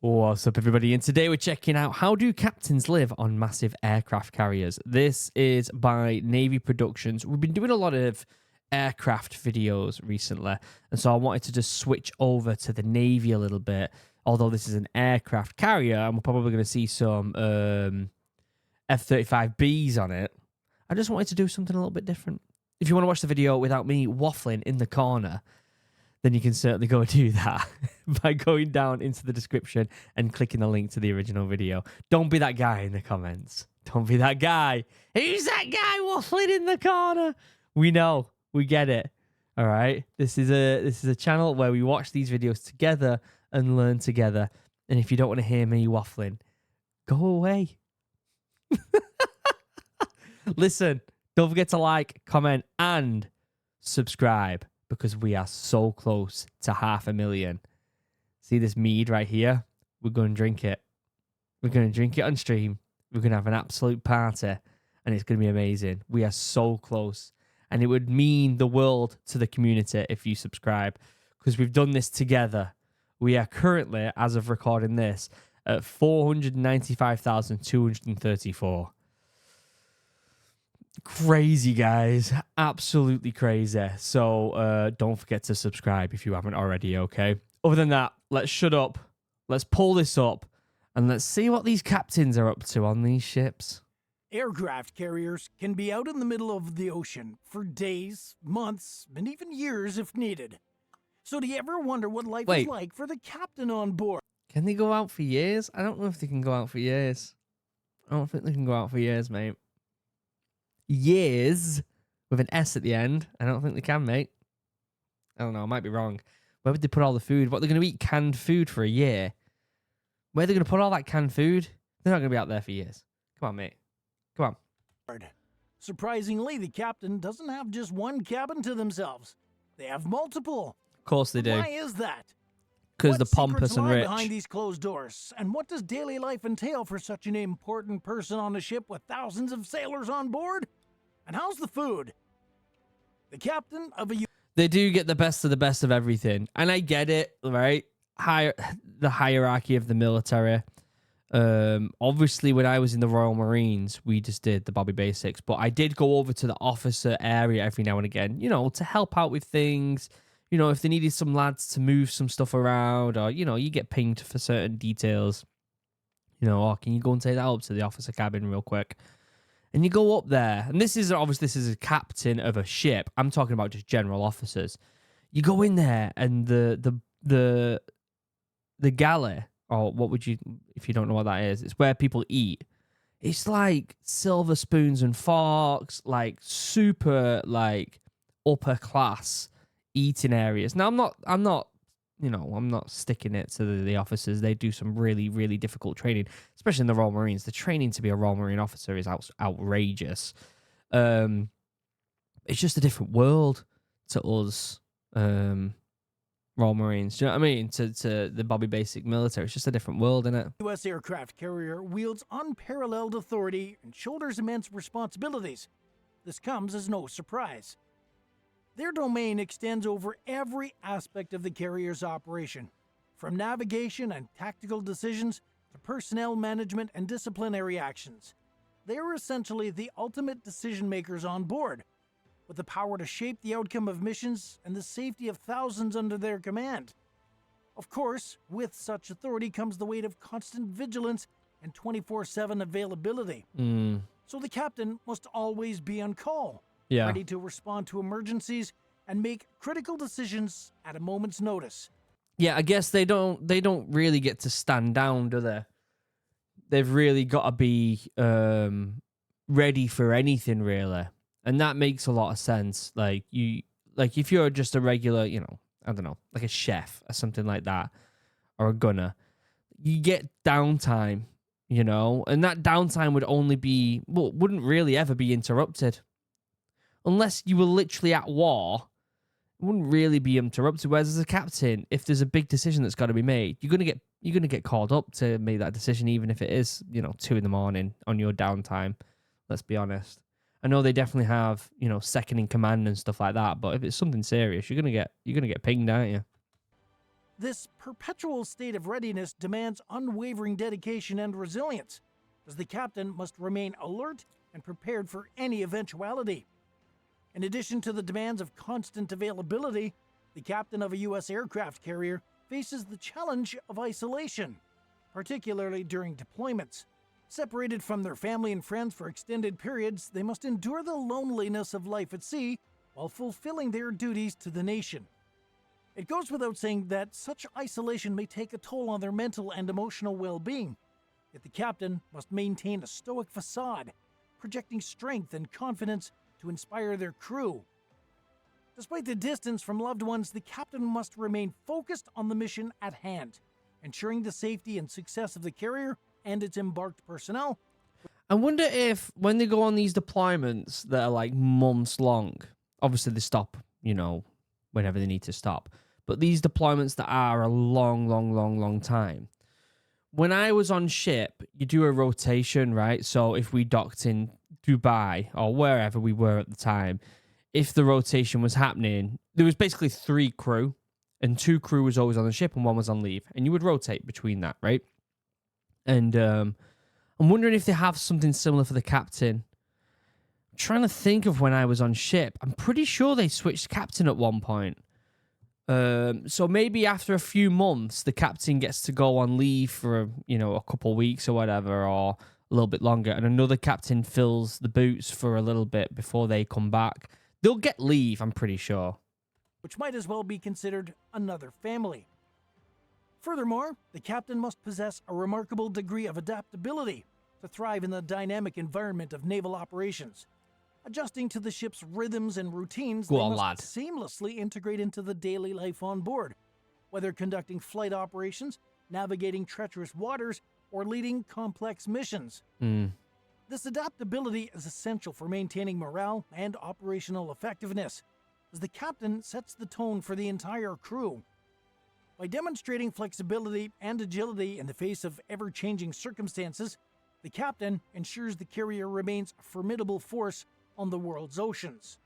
What's up, everybody? And today we're checking out how do captains live on massive aircraft carriers. This is by Navy Productions. We've been doing a lot of aircraft videos recently, and so I wanted to just switch over to the Navy a little bit. Although this is an aircraft carrier, and we're probably going to see some F-35Bs on it, I just wanted to do something a little bit different. If you want to watch the video without me waffling in the corner, then you can certainly go and do that by going down into the description and clicking the link to the original video. Don't be that guy in the comments. Don't be that guy. Who's that guy waffling in the corner? We know. We get it. All right. This is a channel where we watch these videos together and learn together. And if you don't want to hear me waffling, go away. Listen, don't forget to like, comment, and subscribe, because we are so close to 500,000. See this mead right here? We're going to drink it. We're going to drink it on stream. We're going to have an absolute party, and it's going to be amazing. We are so close, and it would mean the world to the community if you subscribe, because we've done this together. We are currently, as of recording this, at 495,234. Crazy, guys. Absolutely crazy. So don't forget to subscribe if you haven't already, okay? Other than that, let's shut up. Let's pull this up, and let's see what these captains are up to on these ships. Aircraft carriers can be out in the middle of the ocean for days, months, and even years if needed. So do you ever wonder what life is like for the captain on board? Can they go out for years? I don't know if they can go out for years. I don't think they can go out for years, mate. Years with an S at the end. I don't think they can, mate. I don't know. I might be wrong. Where would they put all the food? What, they're going to eat canned food for a year? Where are they going to put all that canned food? They're not going to be out there for years. Come on, mate. Come on. Surprisingly, the captain doesn't have just one cabin to themselves. They have multiple. Of course they do. Why is that? Because they're pompous and rich. Behind these closed doors, and what does daily life entail for such an important person on a ship with thousands of sailors on board? And how's the food? The captain of a... They do get the best of everything. And I get it, right? The hierarchy of the military. Obviously, when I was in the Royal Marines, we just did the Bobby Basics. But I did go over to the officer area every now and again, you know, to help out with things. You know, if they needed some lads to move some stuff around, or, you know, you get pinged for certain details. You know, can you go and take that up to the officer cabin real quick? And you go up there, and this is a captain of a ship. I'm talking about just general officers. You go in there, and the galley, or what would you, if you don't know what that is, it's where people eat. It's like silver spoons and forks, like super like upper class eating areas. Now I'm not sticking it to the officers. They do some really, really difficult training, especially in the Royal Marines. The training to be a Royal Marine officer is outrageous. It's just a different world to us, Royal Marines. Do you know what I mean? To the Bobby Basic military. It's just a different world, isn't it? U.S. aircraft carrier wields unparalleled authority and shoulders immense responsibilities. This comes as no surprise. Their domain extends over every aspect of the carrier's operation, from navigation and tactical decisions to personnel management and disciplinary actions. They are essentially the ultimate decision makers on board, with the power to shape the outcome of missions and the safety of thousands under their command. Of course, with such authority comes the weight of constant vigilance and 24/7 availability. So the captain must always be on call. Yeah. Ready to respond to emergencies and make critical decisions at a moment's notice. Yeah, I guess they don't really get to stand down, do they? They've really got to be ready for anything, really. And that makes a lot of sense. Like if you're just a regular, you know, I don't know, like a chef or something like that, or a gunner, you get downtime, you know, and that downtime wouldn't really ever be interrupted. Unless you were literally at war, it wouldn't really be interrupted. Whereas as a captain, if there's a big decision that's got to be made, you're gonna get called up to make that decision, even if it is, you know, 2 a.m. on your downtime. Let's be honest. I know they definitely have, you know, second in command and stuff like that, but if it's something serious, you're gonna get pinged, aren't you? This perpetual state of readiness demands unwavering dedication and resilience, as the captain must remain alert and prepared for any eventuality. In addition to the demands of constant availability, the captain of a U.S. aircraft carrier faces the challenge of isolation, particularly during deployments. Separated from their family and friends for extended periods, they must endure the loneliness of life at sea while fulfilling their duties to the nation. It goes without saying that such isolation may take a toll on their mental and emotional well-being, yet the captain must maintain a stoic facade, projecting strength and confidence to inspire their crew. Despite the distance from loved ones, the captain must remain focused on the mission at hand, ensuring the safety and success of the carrier and its embarked personnel. I wonder if when they go on these deployments that are like months long, obviously they stop, whenever they need to stop. But these deployments that are a long time. When I was on ship, you do a rotation, right? So if we docked in Dubai or wherever we were at the time, if the rotation was happening, there was basically 3 crew, and 2 crew was always on the ship and 1 was on leave. And you would rotate between that, right? And I'm wondering if they have something similar for the captain. I'm trying to think of when I was on ship. I'm pretty sure they switched captain at one point. So maybe after a few months, the captain gets to go on leave for, a couple weeks or whatever, or a little bit longer, and another captain fills the boots for a little bit before they come back. They'll get leave, I'm pretty sure. Which might as well be considered another family. Furthermore, the captain must possess a remarkable degree of adaptability to thrive in the dynamic environment of naval operations. Adjusting to the ship's rhythms and routines, they must seamlessly integrate into the daily life on board, whether conducting flight operations, navigating treacherous waters, or leading complex missions. This adaptability is essential for maintaining morale and operational effectiveness, as the captain sets the tone for the entire crew. By demonstrating flexibility and agility in the face of ever-changing circumstances, the captain ensures the carrier remains a formidable force on the world's oceans.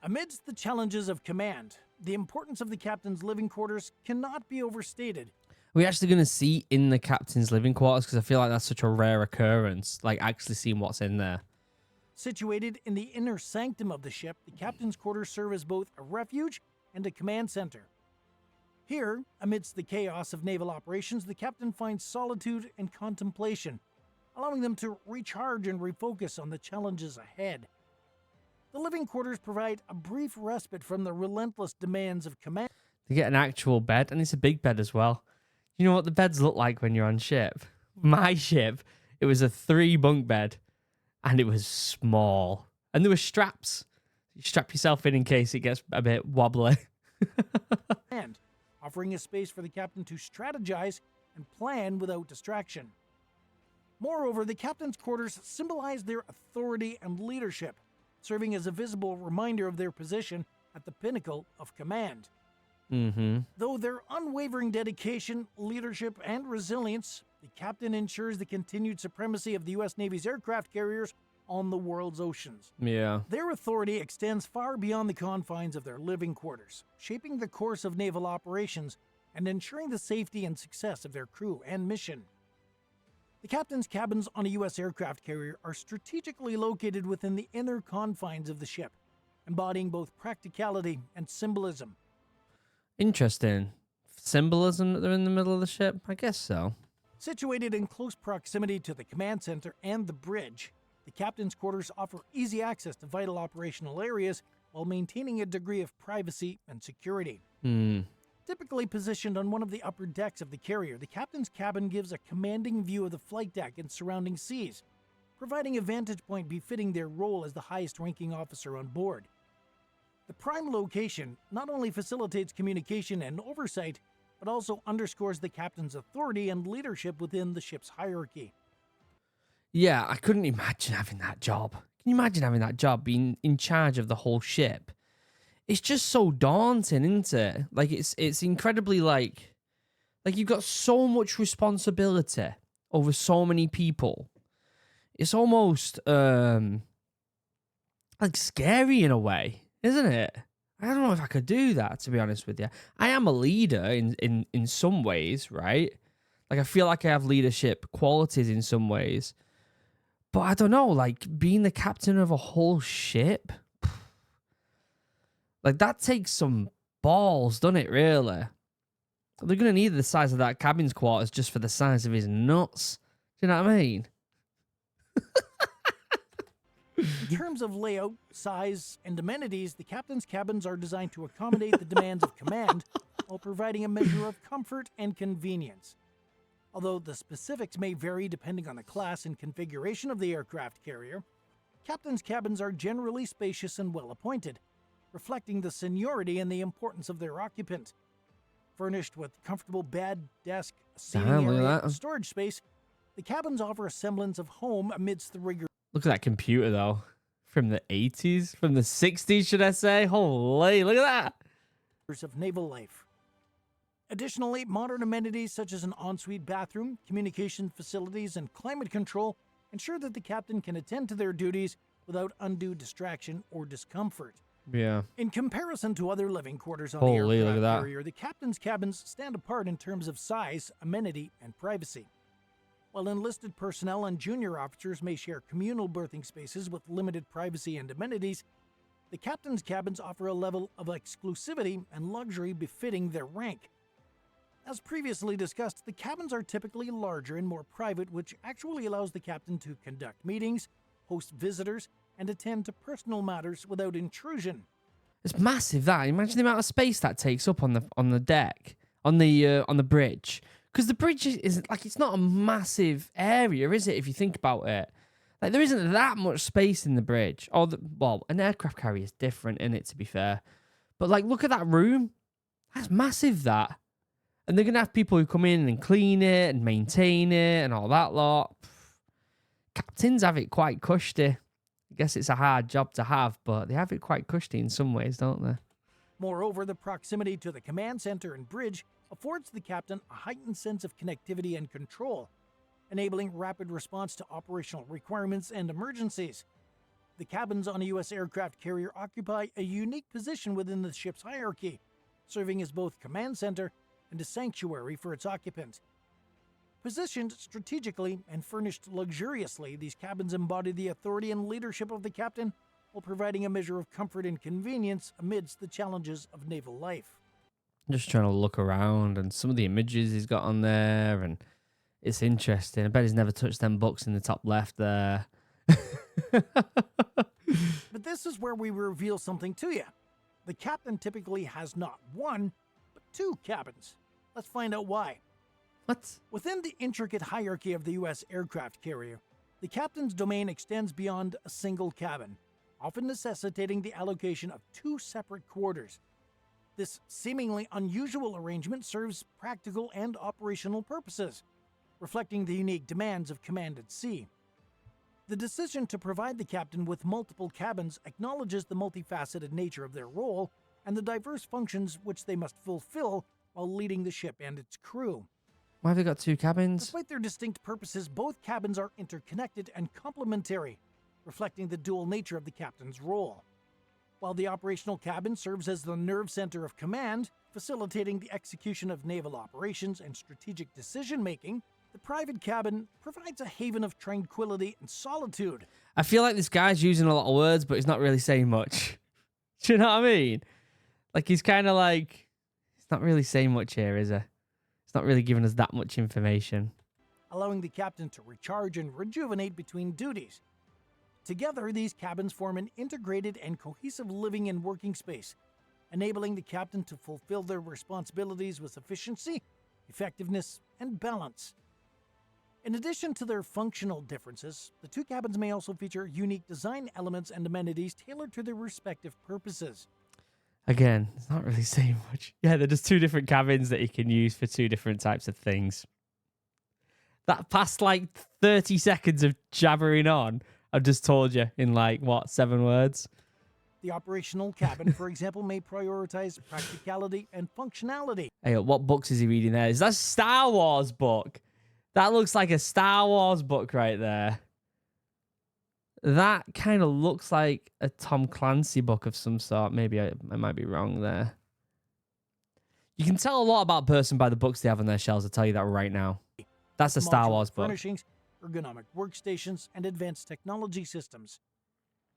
Amidst the challenges of command, the importance of the captain's living quarters cannot be overstated. We're actually going to see in the captain's living quarters, because I feel like that's such a rare occurrence, like actually seeing what's in there. Situated in the inner sanctum of the ship, the captain's quarters serve as both a refuge and a command center. Here, amidst the chaos of naval operations, the captain finds solitude and contemplation, allowing them to recharge and refocus on the challenges ahead. The living quarters provide a brief respite from the relentless demands of command. They get an actual bed, and it's a big bed as well. You know what the beds look like when you're on ship? My ship, it was a 3-bunk bed, and it was small. And there were straps. You strap yourself in case it gets a bit wobbly. And offering a space for the captain to strategize and plan without distraction. Moreover, the captain's quarters symbolize their authority and leadership, serving as a visible reminder of their position at the pinnacle of command. Though their unwavering dedication, leadership, and resilience, the captain ensures the continued supremacy of the U.S. Navy's aircraft carriers on the world's oceans. Yeah. Their authority extends far beyond the confines of their living quarters, shaping the course of naval operations and ensuring the safety and success of their crew and mission. The captain's cabins on a U.S. aircraft carrier are strategically located within the inner confines of the ship, embodying both practicality and symbolism. Interesting. Symbolism that they're in the middle of the ship? I guess so. Situated in close proximity to the command center and the bridge, the captain's quarters offer easy access to vital operational areas while maintaining a degree of privacy and security. Typically positioned on one of the upper decks of the carrier, the captain's cabin gives a commanding view of the flight deck and surrounding seas, providing a vantage point befitting their role as the highest-ranking officer on board. The prime location not only facilitates communication and oversight, but also underscores the captain's authority and leadership within the ship's hierarchy. Yeah, I couldn't imagine having that job. Can you imagine having that job, being in charge of the whole ship? It's just so daunting, isn't it? Like, it's incredibly, like you've got so much responsibility over so many people. It's almost, like, scary in a way, isn't it? I don't know if I could do that, to be honest with you. I am a leader in some ways, right? Like, I feel like I have leadership qualities in some ways. But I don't know, like, being the captain of a whole ship, like, that takes some balls, doesn't it, really? They're going to need the size of that cabin's quarters just for the size of his nuts. Do you know what I mean? In terms of layout, size, and amenities, the captain's cabins are designed to accommodate the demands of command while providing a measure of comfort and convenience. Although the specifics may vary depending on the class and configuration of the aircraft carrier, captain's cabins are generally spacious and well appointed, reflecting the seniority and the importance of their occupant. Furnished with comfortable bed, desk, seating area, and storage space, the cabins offer a semblance of home amidst the rigor. Look at that computer, though. From the 80s? From the 60s, should I say? Holy, look at that. Of naval life. Additionally, modern amenities such as an ensuite bathroom, communication facilities, and climate control ensure that the captain can attend to their duties without undue distraction or discomfort. Yeah. In comparison to other living quarters on Holy, the look aircraft at that. carrier, the captain's cabins stand apart in terms of size, amenity, and privacy. While enlisted personnel and junior officers may share communal berthing spaces with limited privacy and amenities, the captain's cabins offer a level of exclusivity and luxury befitting their rank. As previously discussed, the cabins are typically larger and more private, which actually allows the captain to conduct meetings, host visitors, and attend to personal matters without intrusion. It's massive, that. Imagine the amount of space that takes up on the deck, on the bridge. Because the bridge is like, it's not a massive area, is it? If you think about it, like, there isn't that much space in the bridge. Well, an aircraft carrier is different, in it, to be fair. But like, look at that room. That's massive, that. And they're gonna have people who come in and clean it and maintain it and all that lot. Captains have it quite cushy. I guess it's a hard job to have, but they have it quite cushy in some ways, don't they? Moreover, the proximity to the command center and bridge affords the captain a heightened sense of connectivity and control, enabling rapid response to operational requirements and emergencies. The cabins on a U.S. aircraft carrier occupy a unique position within the ship's hierarchy, serving as both command center and a sanctuary for its occupant. Positioned strategically and furnished luxuriously, these cabins embody the authority and leadership of the captain while providing a measure of comfort and convenience amidst the challenges of naval life. I'm just trying to look around and some of the images he's got on there, and it's interesting. I bet he's never touched them books in the top left there. But this is where we reveal something to you. The captain typically has not one, but two cabins. Let's find out why. What? Within the intricate hierarchy of the U.S. aircraft carrier, the captain's domain extends beyond a single cabin, often necessitating the allocation of two separate quarters. This seemingly unusual arrangement serves practical and operational purposes, reflecting the unique demands of command at sea. The decision to provide the captain with multiple cabins acknowledges the multifaceted nature of their role and the diverse functions which they must fulfill while leading the ship and its crew. Why have they got two cabins? Despite their distinct purposes, both cabins are interconnected and complementary, reflecting the dual nature of the captain's role. While the operational cabin serves as the nerve center of command, facilitating the execution of naval operations and strategic decision-making, the private cabin provides a haven of tranquility and solitude. I feel like this guy's using a lot of words, but he's not really saying much. Do you know what I mean? Like, he's kind of like, he's not really saying much here, is he? He's not really giving us that much information. Allowing the captain to recharge and rejuvenate between duties. Together, these cabins form an integrated and cohesive living and working space, enabling the captain to fulfill their responsibilities with efficiency, effectiveness, and balance. In addition to their functional differences, the two cabins may also feature unique design elements and amenities tailored to their respective purposes. Again, it's not really saying much. Yeah, they're just two different cabins that you can use for two different types of things. That past, like, 30 seconds of jabbering on, I've just told you in, like, what, 7 words? The operational cabin, for example, may prioritize practicality and functionality. Hey, what books is he reading there? Is that a Star Wars book? That looks like a Star Wars book right there. That kind of looks like a Tom Clancy book of some sort. Maybe I might be wrong there. You can tell a lot about a person by the books they have on their shelves. I'll tell you that right now. That's a Star Modular Wars book. furnishings, ergonomic workstations, and advanced technology systems.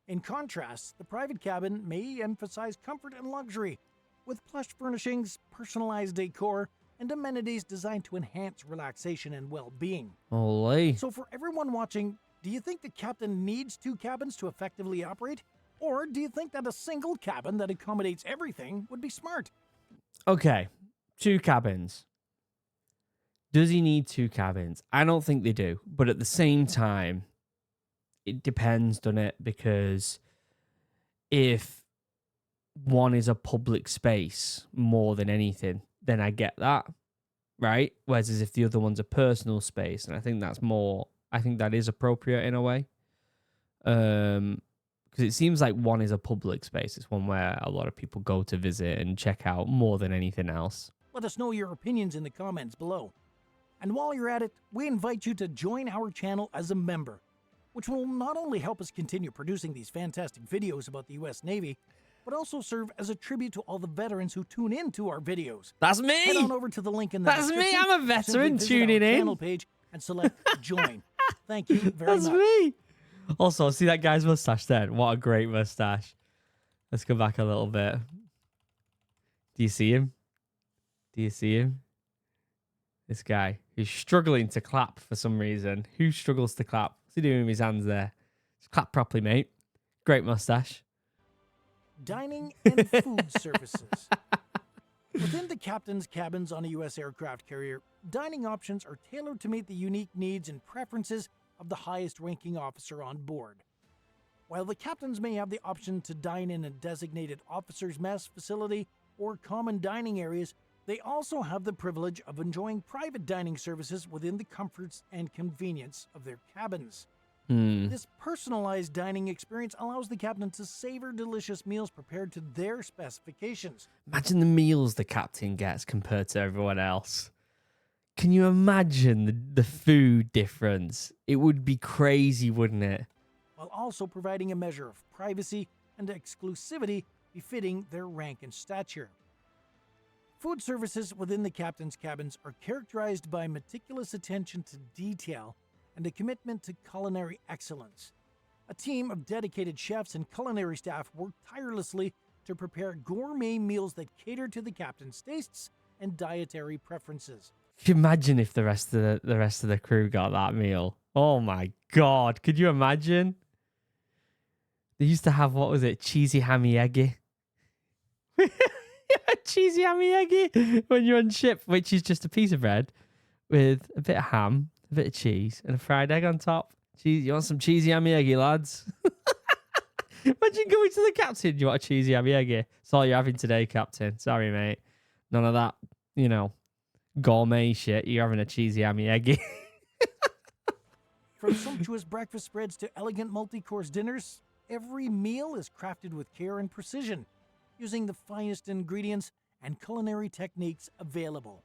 In contrast, the private cabin may emphasize comfort and luxury, with plush furnishings, personalized decor, and amenities designed to enhance relaxation and well-being. Holy. So for everyone watching, do you think the captain needs 2 cabins to effectively operate? Or do you think that a single cabin that accommodates everything would be smart? Okay, 2 cabins. Does he need 2 cabins? I don't think they do. But at the same time, it depends, doesn't it? Because if one is a public space more than anything, then I get that, right? Whereas if the other one's a personal space, and I think that's more, I think that is appropriate in a way. Because it seems like one is a public space. It's one where a lot of people go to visit and check out more than anything else. Let us know your opinions in the comments below. And while you're at it, we invite you to join our channel as a member, which will not only help us continue producing these fantastic videos about the US Navy, but also serve as a tribute to all the veterans who tune in to our videos. That's me! Head on over to the link in the That's me! description. I'm a veteran Simply visit tuning our in. channel page and select join. Thank you very That's much. me! Also, see that guy's mustache there? What a great mustache. Let's go back a little bit. Do you see him? Do you see him? This guy who's struggling to clap for some reason. Who struggles to clap? What's he doing with his hands there? Just clap properly, mate. Great mustache. Dining and food services. Within the captain's cabins on a U.S. aircraft carrier, dining options are tailored to meet the unique needs and preferences of the highest-ranking officer on board. While the captains may have the option to dine in a designated officer's mess facility or common dining areas, they also have the privilege of enjoying private dining services within the comforts and convenience of their cabins. This personalized dining experience allows the captain to savor delicious meals prepared to their specifications. Imagine the meals the captain gets compared to everyone else. Can you imagine the food difference? It would be crazy, wouldn't it? While also providing a measure of privacy and exclusivity befitting their rank and stature. Food services within the captain's cabins are characterized by meticulous attention to detail and a commitment to culinary excellence. A team of dedicated chefs and culinary staff work tirelessly to prepare gourmet meals that cater to the captain's tastes and dietary preferences. Can you imagine if the rest of the crew got that meal? Oh my god, could you imagine? They used to have, what was it, cheesy hammy eggy. Cheesy hammy eggy when you're on ship, which is just a piece of bread with a bit of ham, a bit of cheese, and a fried egg on top. Cheese, you want some cheesy hammy eggy, lads? Imagine going to the captain. You want a cheesy hammy eggy? That's all you're having today, captain. Sorry, mate. None of that, gourmet shit. You're having a cheesy hammy eggy. From sumptuous breakfast spreads to elegant multi-course dinners, every meal is crafted with care and precision, using the finest ingredients and culinary techniques available.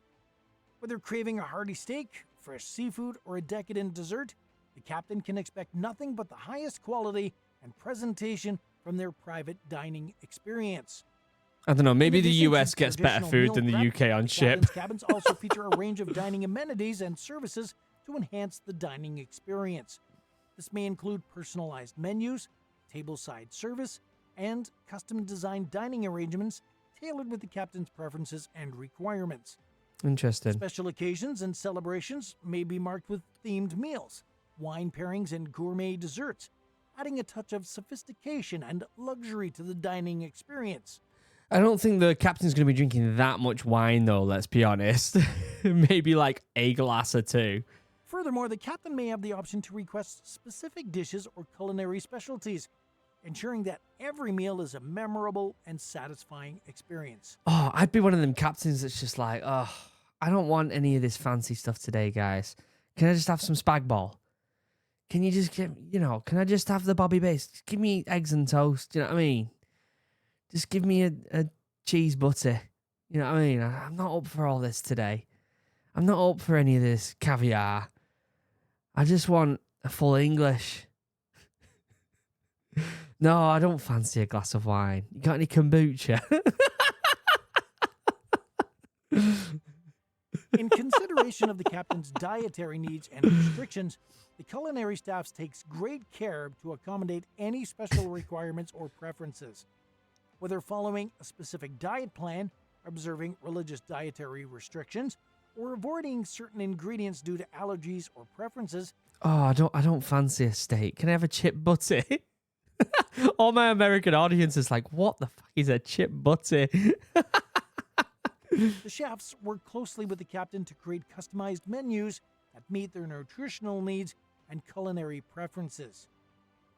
Whether craving a hearty steak, fresh seafood, or a decadent dessert, the captain can expect nothing but the highest quality and presentation from their private dining experience. I don't know, maybe In the addition to US gets better traditional food meal than the prep, UK on ship. captain's cabins also feature a range of dining amenities and services to enhance the dining experience. This may include personalized menus, tableside service, and custom-designed dining arrangements tailored with the captain's preferences and requirements. Interesting. Special occasions and celebrations may be marked with themed meals, wine pairings, and gourmet desserts, adding a touch of sophistication and luxury to the dining experience. I don't think the captain's going to be drinking that much wine, though, let's be honest. Maybe like a glass or two. Furthermore, the captain may have the option to request specific dishes or culinary specialties, ensuring that every meal is a memorable and satisfying experience. Oh, I'd be one of them captains that's just like, oh, I don't want any of this fancy stuff today, guys. Can I just have some spag bol? Can you just give, can I just have the Bobby base? Just give me eggs and toast. You know what I mean? Just give me a cheese butter. You know what I mean? I'm not up for all this today. I'm not up for any of this caviar. I just want a full English. No, I don't fancy a glass of wine. You got any kombucha? In consideration of the captain's dietary needs and restrictions, the culinary staff takes great care to accommodate any special requirements or preferences. Whether following a specific diet plan, observing religious dietary restrictions, or avoiding certain ingredients due to allergies or preferences. Oh, I don't fancy a steak. Can I have a chip butty? All my American audience is like, what the fuck is a chip butty? The chefs work closely with the captain to create customized menus that meet their nutritional needs and culinary preferences.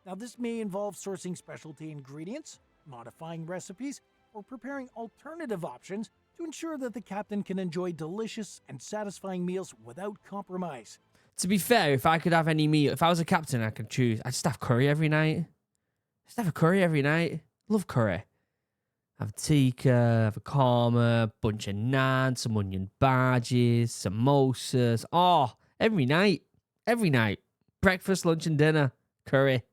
Now, this may involve sourcing specialty ingredients, modifying recipes, or preparing alternative options to ensure that the captain can enjoy delicious and satisfying meals without compromise. To be fair, if I could have any meal, if I was a captain, I could choose. I'd just have curry every night. Just have a curry every night. Love curry. Have tikka, have a korma, bunch of naan, some onion bhajis, samosas. Oh, every night. Every night. Breakfast, lunch, and dinner. Curry.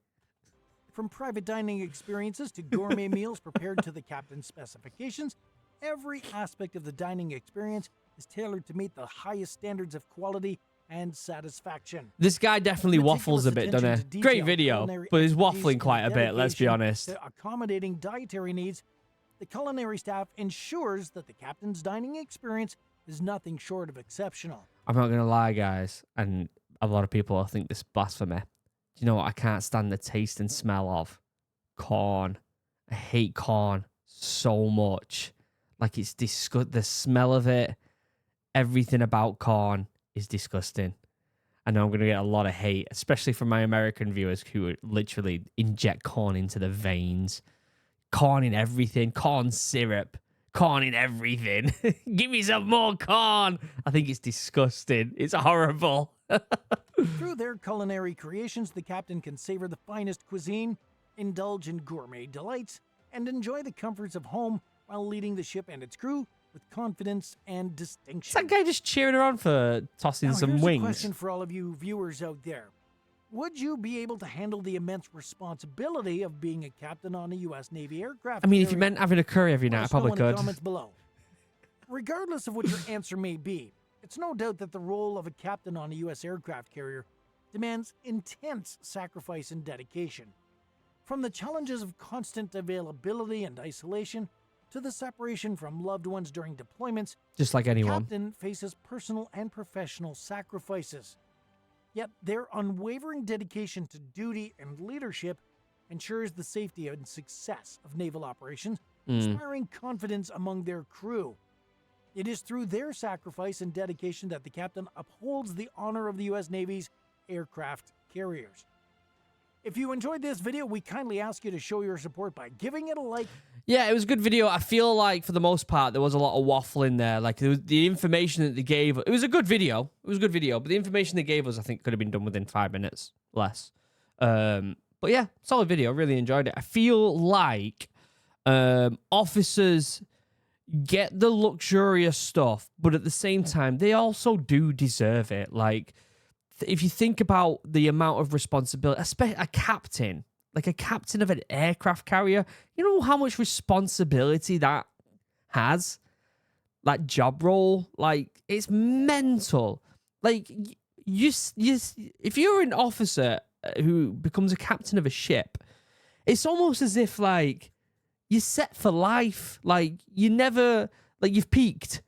From private dining experiences to gourmet meals prepared to the captain's specifications, every aspect of the dining experience is tailored to meet the highest standards of quality and satisfaction. This guy definitely waffles a bit, doesn't he? Great video, but he's waffling quite a bit, let's be honest. To accommodating dietary needs, the culinary staff ensures that the captain's dining experience is nothing short of exceptional. I'm not going to lie, guys, and a lot of people think this is blasphemy. Do you know what I can't stand the taste and smell of? Corn. I hate corn so much. Like, it's disgusting. The smell of it, everything about corn is disgusting. I know I'm going to get a lot of hate, especially from my American viewers who literally inject corn into the veins. Corn in everything, corn syrup, corn in everything. Give me some more corn. I think it's disgusting. It's horrible. Through their culinary creations, the captain can savor the finest cuisine, indulge in gourmet delights, and enjoy the comforts of home while leading the ship and its crew with confidence and distinction. Is that guy just cheering her on for tossing some here's wings? A question for all of you viewers out there. Would you be able to handle the immense responsibility of being a captain on a U.S. Navy aircraft I mean, if carrier? you meant having a curry every night, I probably Let us know in could. the comments below. Regardless of what your answer may be, it's no doubt that the role of a captain on a U.S. aircraft carrier demands intense sacrifice and dedication. From the challenges of constant availability and isolation to the separation from loved ones during deployments, Just like the anyone. captain faces personal and professional sacrifices. Yet their unwavering dedication to duty and leadership ensures the safety and success of naval operations, inspiring confidence among their crew. It is through their sacrifice and dedication that the captain upholds the honor of the U.S. Navy's aircraft carriers. If you enjoyed this video, we kindly ask you to show your support by giving it a like. Yeah, it was a good video. I feel like, for the most part, there was a lot of waffling there. Like, there was the information that they gave. It was a good video. It was a good video. But the information they gave us, I think, could have been done within 5 minutes. Less. But yeah, solid video. Really enjoyed it. I feel like officers get the luxurious stuff, but at the same time, they also do deserve it. Like, if you think about the amount of responsibility, especially a captain, like a captain of an aircraft carrier, you know how much responsibility that has? That job role? Like, it's mental. Like, if you're an officer who becomes a captain of a ship, it's almost as if, like, you're set for life. Like, you've peaked.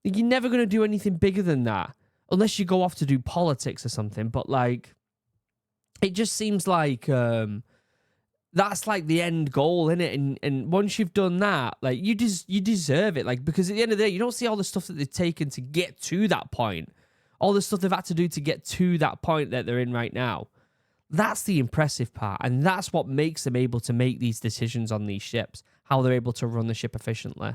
Like, you're never going to do anything bigger than that. Unless you go off to do politics or something. But, like, it just seems like that's, like, the end goal, innit? And once you've done that, like, you deserve it. Like, because at the end of the day, you don't see all the stuff that they've taken to get to that point. All the stuff they've had to do to get to that point that they're in right now. That's the impressive part. And that's what makes them able to make these decisions on these ships. How they're able to run the ship efficiently.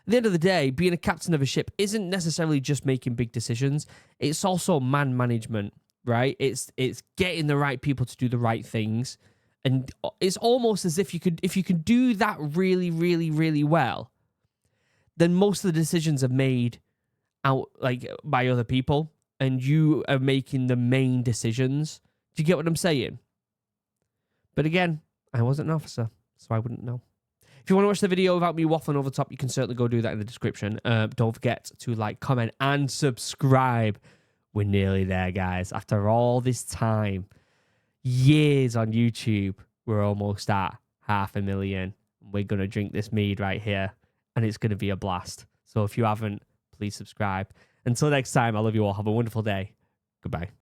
At the end of the day, being a captain of a ship isn't necessarily just making big decisions. It's also man management, right? It's getting the right people to do the right things. And it's almost as if you can do that really, really, really well, then most of the decisions are made out, like, by other people, and you are making the main decisions. Do you get what I'm saying? But again, I wasn't an officer, so I wouldn't know. If you want to watch the video without me waffling over the top, you can certainly go do that in the description. Don't forget to like, comment, and subscribe. We're nearly there, guys. After all this time, years on YouTube, we're almost at 500,000. We're going to drink this mead right here, and it's going to be a blast. So if you haven't, please subscribe. Until next time, I love you all. Have a wonderful day. Goodbye.